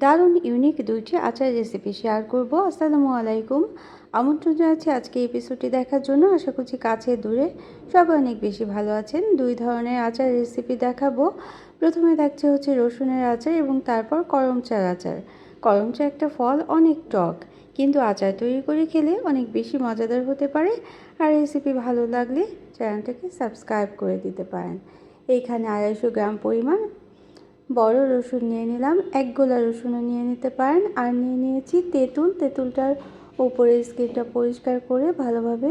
দারুণ ইউনিক দুইটি আচার রেসিপি শেয়ার করব। আসসালামু আলাইকুম, আমন্ত্রণ জানাচ্ছি আজকে এপিসোডটি দেখার জন্য। আশা করছি কাছে দূরে সবাই অনেক বেশি ভালো আছেন। দুই ধরনের আচার রেসিপি দেখাবো। প্রথমে দেখছে হচ্ছে রসুনের আচার এবং তারপর করমচার আচার। করমচা একটা ফল, অনেক টক, কিন্তু আচার তৈরি করে খেলে অনেক বেশি মজাদার হতে পারে। আর রেসিপি ভালো লাগলে চ্যানেলটাকে সাবস্ক্রাইব করে দিতে পারেন। এইখানে 250 গ্রাম পরিমাণ বড় রসুন নিয়ে নিলাম, এক গোলা রসুনও নিয়ে নিতে পারেন। আর নিয়ে নিয়েছি তেঁতুল। তেঁতুলটার উপরের স্কিনটা পরিষ্কার করে ভালোভাবে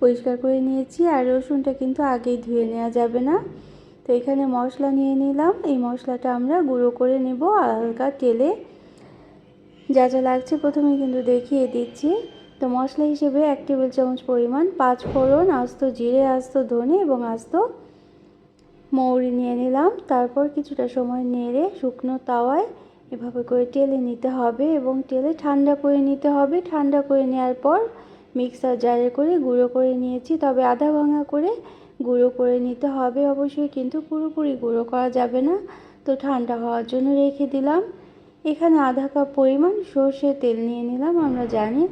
পরিষ্কার করে নিয়েছি। আর রসুনটা কিন্তু আগেই ধুয়ে নেওয়া যাবে না। তো এখানে মশলা নিয়ে নিলাম। এই মশলাটা আমরা গুঁড়ো করে নেব হালকা তেলে। যা যা লাগছে প্রথমে কিন্তু দেখিয়ে দিচ্ছি। তো মশলা হিসেবে 1 টেবিল চামচ পরিমাণ 5 ফোড়ন, আস্ত জিরে, আস্ত ধনে এবং আস্ত মৌরি নিয়ে নিলাম। তারপর কিছুটা সময় নেড়ে শুকনো তাওয়ায় এভাবে করে টেলে নিতে হবে এবং টেলে ঠান্ডা করে নিতে হবে। ঠান্ডা করে নেওয়ার পর মিক্সার জারে করে গুঁড়ো করে নিয়েছি, তবে আধা ভাঙা করে গুঁড়ো করে নিতে হবে অবশ্যই, কিন্তু পুরোপুরি গুঁড়ো করা যাবে না। তো ঠান্ডা হওয়ার জন্য রেখে দিলাম। এখানে আধা কাপ পরিমাণ সর্ষের তেল নিয়ে নিলাম। আমরা জানি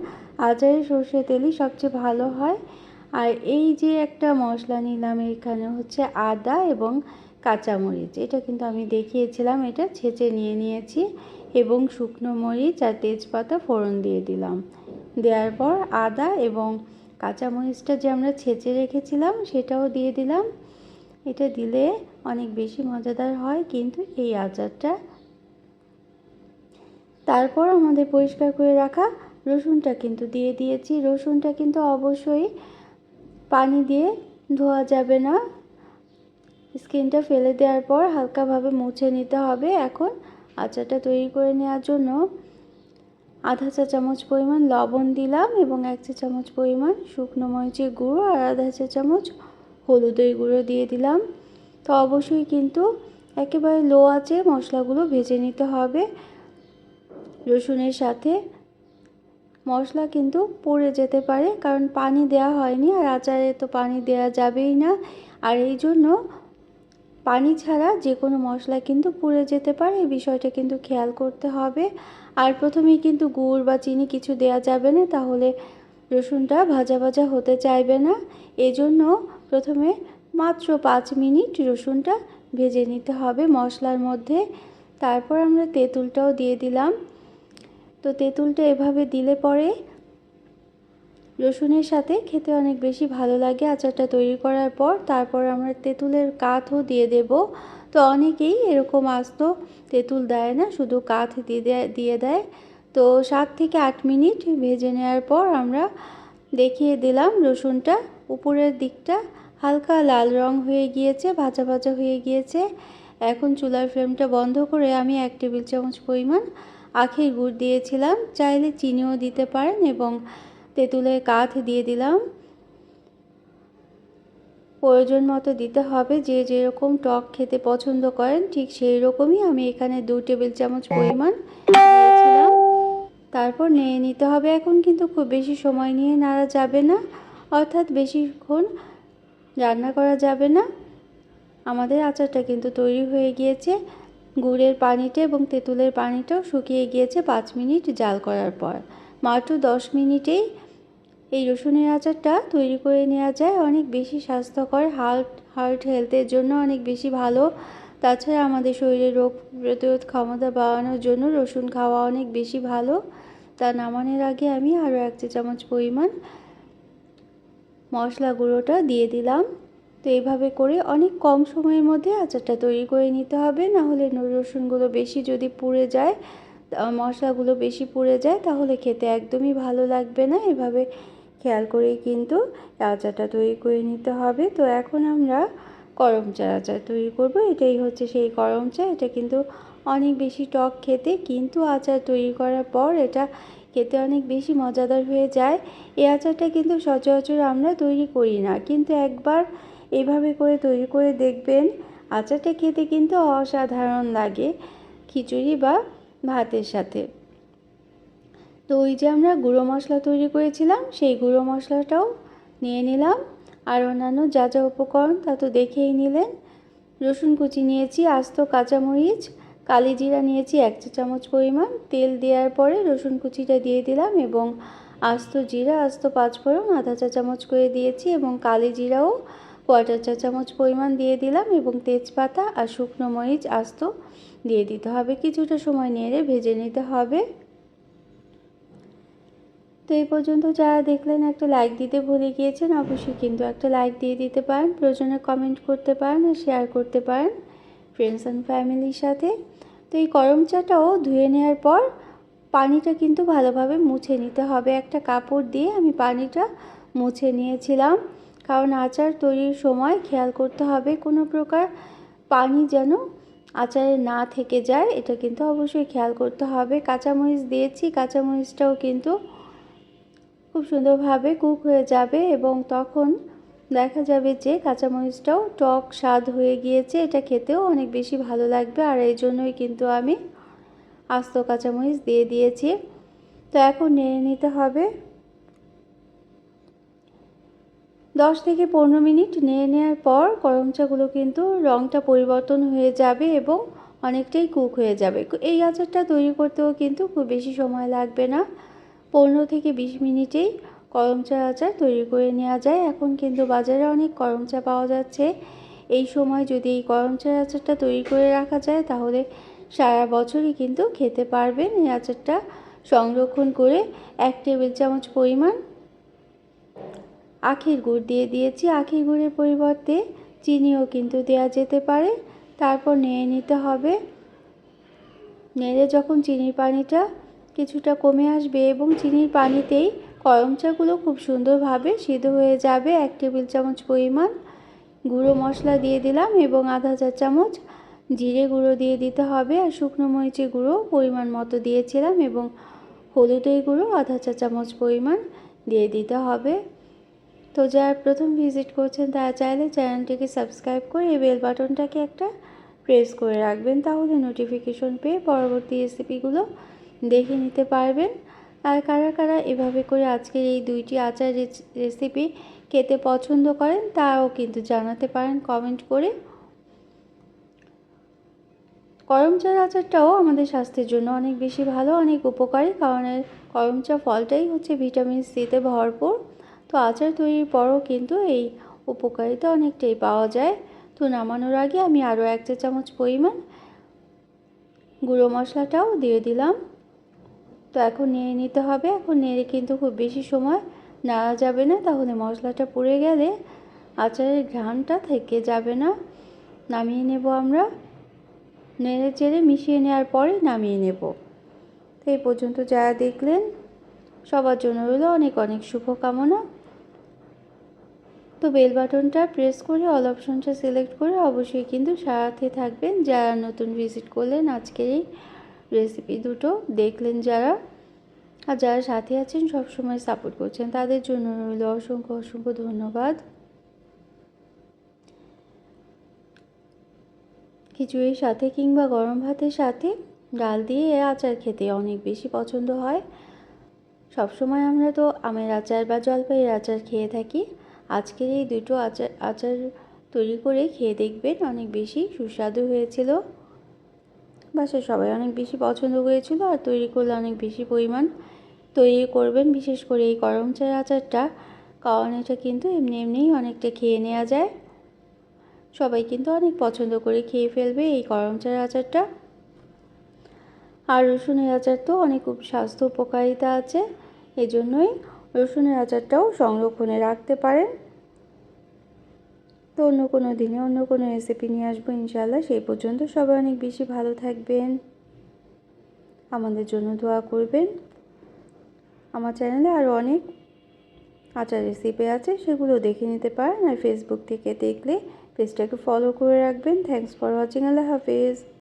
আচারে সর্ষের তেলই সবচেয়ে ভালো হয়। আর এই যে একটা মশলা নিলাম, এখানে হচ্ছে আদা এবং কাঁচামরিচ, এটা কিন্তু আমি দেখিয়েছিলাম, এটা ছেঁচে নিয়ে নিয়েছি এবং শুকনো মরিচ আর তেজপাতা ফোড়ন দিয়ে দিলাম। দেওয়ার পর আদা এবং কাঁচামরিচটা যে আমরা ছেঁচে রেখেছিলাম সেটাও দিয়ে দিলাম। এটা দিলে অনেক বেশি মজাদার হয় কিন্তু এই আচারটা। তারপর আমাদের পরিষ্কার করে রাখা রসুনটা কিন্তু দিয়ে দিয়েছি। রসুনটা কিন্তু অবশ্যই পানি দিয়ে ধোয়া যাবে না, স্কিনটা ফেলে দেওয়ার পর হালকাভাবে মুছে নিতে হবে। এখন আচারটা তৈরি করে নেওয়ার জন্য আধা চা চামচ পরিমাণ লবণ দিলাম এবং 1 চা চামচ পরিমাণ শুকনো মরিচের গুঁড়ো আর আধা চা চামচ হলুদের গুঁড়ো দিয়ে দিলাম। তো অবশ্যই কিন্তু একেবারে লো আঁচে মশলাগুলো ভেজে নিতে হবে। রসুনের সাথে মশলা কিন্তু পুড়ে যেতে পারে, কারণ পানি দেওয়া হয়নি আর আচারে তো পানি দেওয়া যাবেই না। আর এই জন্য পানি ছাড়া যে কোনো মশলা কিন্তু পুড়ে যেতে পারে, এই বিষয়টা কিন্তু খেয়াল করতে হবে। আর প্রথমেই কিন্তু গুড় বা চিনি কিছু দেওয়া যাবে না, তাহলে রসুনটা ভাজা ভাজা হতে চাইবে না। এজন্য প্রথমে মাত্র 5 মিনিট রসুনটা ভেজে নিতে হবে মশলার মধ্যে। তারপর আমরা তেঁতুলটাও দিয়ে দিলাম। তো তেঁতুলটা এভাবে দিলে পরে রসুনের সাথে খেতে অনেক বেশি ভালো লাগে আচারটা তৈরি করার পর। তারপর আমরা তেঁতুলের কাঠও দিয়ে দেব। তো অনেকেই এরকম আস্ত তেঁতুল দেয় না, শুধু কাঠ দিয়ে দেয়। তো 7 থেকে 8 মিনিট ভেজে নেওয়ার পর আমরা দেখিয়ে দিলাম রসুনটা উপরের দিকটা হালকা লাল রং হয়ে গিয়েছে, ভাজা ভাজা হয়ে গিয়েছে। এখন চুলার ফ্লেমটা বন্ধ করে আমি 1 টেবিল চামচ পরিমাণ আখের গুড় দিয়েছিলাম, চাইলে চিনিও দিতে পারেন, এবং তেঁতুলের কাঠ দিয়ে দিলাম। প্রয়োজন মতো দিতে হবে, যে যেরকম টক খেতে পছন্দ করেন ঠিক সেই রকমই। আমি এখানে 2 টেবিল চামচ পরিমাণ দিয়েছিলাম। তারপর নিয়ে নিতে হবে। এখন কিন্তু খুব বেশি সময় নিয়ে নাড়া যাবে না, অর্থাৎ বেশিক্ষণ রান্না করা যাবে না। আমাদের আচারটা কিন্তু তৈরি হয়ে গিয়েছে। গুড়ের পানিটা এবং তেঁতুলের পানিটাও শুকিয়ে গিয়েছে 5 মিনিট জাল করার পর। মাত্র 10 মিনিটেই এই রসুনের আচারটা তৈরি করে নেওয়া যায়। অনেক বেশি স্বাস্থ্যকর, হার্ট হেলথের জন্য অনেক বেশি ভালো। তাছাড়া আমাদের শরীরে রোগ প্রতিরোধ ক্ষমতা বাড়ানোর জন্য রসুন খাওয়া অনেক বেশি ভালো। তা নামানোর আগে আমি আরও 1 চা চামচ পরিমাণ মশলা গুঁড়োটা দিয়ে দিলাম। তো এইভাবে করে অনেক কম সময়ের মধ্যে আচারটা তৈরি করে নিতে হবে, না হলে রসুনগুলো বেশি যদি পুড়ে যায়, মশলাগুলো বেশি পুড়ে যায়, তাহলে খেতে একদমই ভালো লাগবে না। এভাবে খেয়াল করেই কিন্তু আচারটা তৈরি করে নিতে হবে। তো এখন আমরা করমচা আচার তৈরি করব। এটাই হচ্ছে সেই করমচা। এটা কিন্তু অনেক বেশি টক খেতে, কিন্তু আচার তৈরি করার পর এটা খেতে অনেক বেশি মজাদার হয়ে যায়। এই আচারটা কিন্তু সচরাচর আমরা তৈরি করি না, কিন্তু একবার এইভাবে করে তৈরি করে দেখবেন, আচারটা খেতে কিন্তু অসাধারণ লাগে খিচুড়ি বা ভাতের সাথে। তো ওই যে আমরা গুঁড়ো মশলা তৈরি করেছিলাম, সেই গুঁড়ো মশলাটাও নিয়ে নিলাম। আর অন্যান্য যা যা উপকরণ তা তো দেখেই নিলেন। রসুন কুচি নিয়েছি, আস্ত কাঁচামরিচ, কালি জিরা নিয়েছি 1 চা চামচ পরিমাণ। তেল দেওয়ার পরে রসুন কুচিটা দিয়ে দিলাম এবং আস্ত জিরা, আস্ত পাঁচফোড়ন আধা চা চামচ করে দিয়েছি এবং কালি জিরাও 1/4 চা চামচ পরিমাণ দিয়ে দিলাম এবং তেজপাতা আর শুকনো মরিচ আস্ত দিয়ে দিতে হবে। কিছুটা সময় নেড়ে ভেজে নিতে হবে। তো এই পর্যন্ত যারা দেখলেন একটা লাইক দিতে ভুলে গিয়েছেন, অবশ্যই কিন্তু একটা লাইক দিয়ে দিতে পারেন। প্রয়োজনে কমেন্ট করতে পারেন আর শেয়ার করতে পারেন ফ্রেন্ডস অ্যান্ড ফ্যামিলির সাথে। তো এই করম চাটাও ধুয়ে নেওয়ার পর পানিটা কিন্তু ভালোভাবে মুছে নিতে হবে। একটা কাপড় দিয়ে আমি পানিটা মুছে নিয়েছিলাম, কারণ আচার তৈরির সময় খেয়াল করতে হবে কোনো প্রকার পানি যেন আচারে না থেকে যায়, এটা কিন্তু অবশ্যই খেয়াল করতে হবে। কাঁচামরিচ দিয়েছি, কাঁচামরিচটাও কিন্তু খুব সুন্দরভাবে কুক হয়ে যাবে এবং তখন দেখা যাবে যে কাঁচামরিচটাও টক স্বাদ হয়ে গিয়েছে। এটা খেতেও অনেক বেশি ভালো লাগবে, আর এই জন্যই কিন্তু আমি আস্ত কাঁচামরিচ দিয়ে দিয়েছি। তো এখন নেড়ে নিতে হবে। 10 থেকে 15 মিনিট নেড়ে নেওয়ার পর করম চাগুলো কিন্তু রঙটা পরিবর্তন হয়ে যাবে এবং অনেকটাই কুক হয়ে যাবে। এই আচারটা তৈরি করতেও কিন্তু খুব বেশি সময় লাগবে না, 15 থেকে 20 মিনিটেই করম চার আচার তৈরি করে নেওয়া যায়। এখন কিন্তু বাজারে অনেক করম চা পাওয়া যাচ্ছে। এই সময় যদি এই করম চার আচারটা তৈরি করে রাখা যায় তাহলে সারা বছরই কিন্তু খেতে পারবেন। এই আচারটা সংরক্ষণ করে 1 টেবিল চামচ পরিমাণ আখের গুড় দিয়ে দিয়েছি। আখের গুড়ের পরিবর্তে চিনিও কিন্তু দেওয়া যেতে পারে। তারপর নেড়ে নিতে হবে। নেড়ে যখন চিনির পানিটা কিছুটা কমে আসবে এবং চিনির পানিতেই করম চাগুলো খুব সুন্দরভাবে সিদ্ধ হয়ে যাবে, 1 টেবিল চামচ পরিমাণ গুঁড়ো মশলা দিয়ে দিলাম এবং আধা চা চামচ জিরে গুঁড়ো দিয়ে দিতে হবে, আর শুকনো মরিচের গুঁড়ো পরিমাণ মতো দিয়েছিলাম এবং হলুদের গুঁড়ো আধা চা চামচ পরিমাণ দিয়ে দিতে হবে। তো যারা প্রথম ভিজিট করছেন তারা চাইলে চ্যানেলটিকে সাবস্ক্রাইব করে এই বেল বাটনটাকে একটা প্রেস করে রাখবেন, তাহলে নোটিফিকেশন পেয়ে পরবর্তী রেসিপিগুলো দেখে নিতে পারবেন। আর কারা কারা এভাবে করে আজকের এই 2টি আচার রেসিপি খেতে পছন্দ করেন তাও কিন্তু জানাতে পারেন কমেন্ট করে। করম চার আচারটাও আমাদের স্বাস্থ্যের জন্য অনেক বেশি ভালো, অনেক উপকারী, কারণ করম চা ফলটাই হচ্ছে ভিটামিন সিতে ভরপুর। তো আচার তৈরির পরও কিন্তু এই উপকারিতা অনেকটাই পাওয়া যায়। তো নামানোর আগে আমি আরও 1 চা চামচ পরিমাণ গুঁড়ো মশলাটাও দিয়ে দিলাম। তো এখন নেড়ে নিতে হবে। এখন নেড়ে কিন্তু খুব বেশি সময় নাড়া যাবে না, তাহলে মশলাটা পুড়ে গেলে আচারের ঘ্রাণটা থেকে যাবে না। নামিয়ে নেব আমরা। নেড়ে চেড়ে মিশিয়ে নেওয়ার পরে নামিয়ে নেব। তো এই পর্যন্ত যারা দেখলেন সবার জন্য রইল অনেক অনেক শুভকামনা। তো বেল বাটনটা প্রেস করে অল অপশনটা সিলেক্ট করে অবশ্যই কিন্তু সাথে থাকবেন যারা নতুন ভিজিট করলেন, আজকের এই রেসিপি দুটো দেখলেন যারা, আর যারা সাথে আছেন সবসময় সাপোর্ট করছেন তাদের জন্য রইল অসংখ্য অসংখ্য ধন্যবাদ। খিচুড়ির সাথে কিংবা গরম ভাতের সাথে ডাল দিয়ে আচার খেতে অনেক বেশি পছন্দ হয়। সবসময় আমরা তো আমের আচার বা জলপাইয়ের আচার খেয়ে থাকি। আজকের এই দুটো আচার তৈরি করে খেয়ে দেখবেন, অনেক বেশি সুস্বাদু হয়েছিল। বাসায় সবাই অনেক বেশি পছন্দ করেছিল, আর তৈরি করলে অনেক বেশি পরিমাণ তৈরি করবেন, বিশেষ করে এই করম চার আচারটা, কারণ এটা কিন্তু এমনি এমনিই অনেকটা খেয়ে নেওয়া যায়। সবাই কিন্তু অনেক পছন্দ করে খেয়ে ফেলবে এই করম চার আচারটা। আর রসুনের আচার তো অনেক স্বাস্থ্য উপকারিতা আছে, এজন্যই রসুনের আচারটাও সংরক্ষণে রাখতে পারেন। তো অন্য কোনো দিনে অন্য কোনো রেসিপি নিয়ে আসবো ইনশাআল্লাহ। সেই পর্যন্ত সবাই অনেক বেশি ভালো থাকবেন, আমাদের জন্য দোয়া করবেন। আমার চ্যানেলে আরও অনেক আচার রেসিপি আছে, সেগুলো দেখে নিতে পারেন। আর ফেসবুক থেকে দেখলে পেজটাকে ফলো করে রাখবেন। Thanks for watching. আল্লাহ হাফেজ।